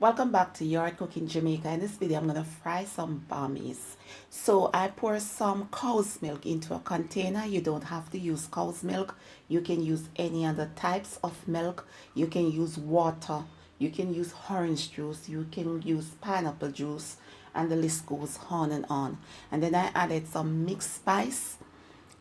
Welcome back to Yard Cooking Jamaica. In this video, I'm going to fry some bammies. So I pour some cow's milk into a container. You don't have to use cow's milk. You can use any other types of milk. You can use water. You can use orange juice. You can use pineapple juice. And the list goes on and on. And then I added some mixed spice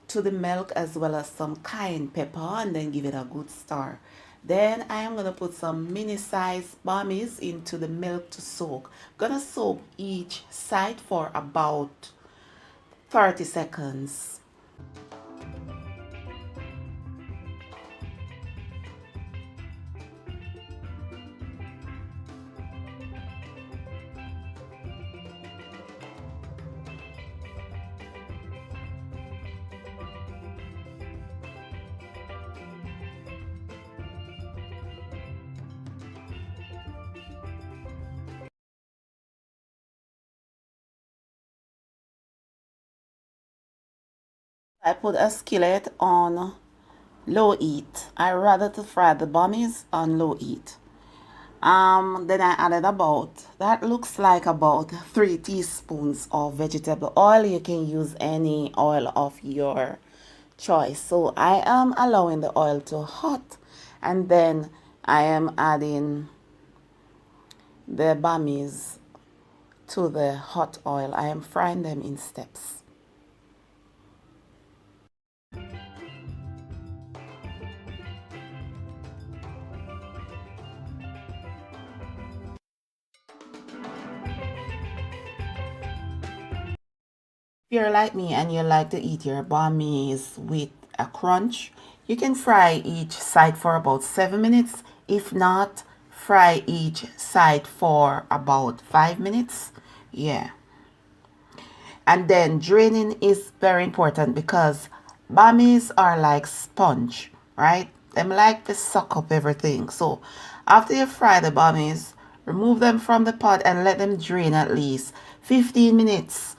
to the milk as well as some cayenne pepper and then give it a good stir. Then I am going to put some mini size bammies into the milk to soak. Gonna soak each side for about 30 seconds. I put a skillet on low heat. I rather to fry the bammies on low heat. Then I added that looks like about 3 teaspoons of vegetable oil. You can use any oil of your choice. So I am allowing the oil to hot, and then I am adding the bammies to the hot oil. I am frying them in steps. If you're like me and you like to eat your bammies with a crunch, you can fry each side for about 7 minutes. If not, fry each side for about 5 minutes. Yeah. And then draining is very important because bammies are like sponge, right? Them like to suck up everything. So after you fry the bammies, remove them from the pot and let them drain at least 15 minutes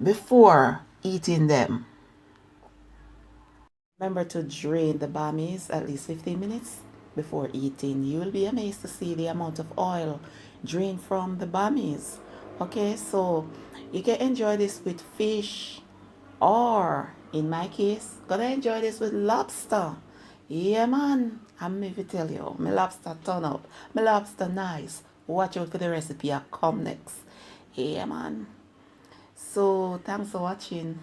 before eating them. Remember to drain the bammies at least 15 minutes before eating. You will be amazed to see the amount of oil drained from the bammies. Okay, so you can enjoy this with fish, or in my case, gonna enjoy this with lobster. Yeah, man. I'm going to tell you, my lobster turn up. My lobster nice. Watch out for the recipe. I come next. Yeah, man. So thanks for watching.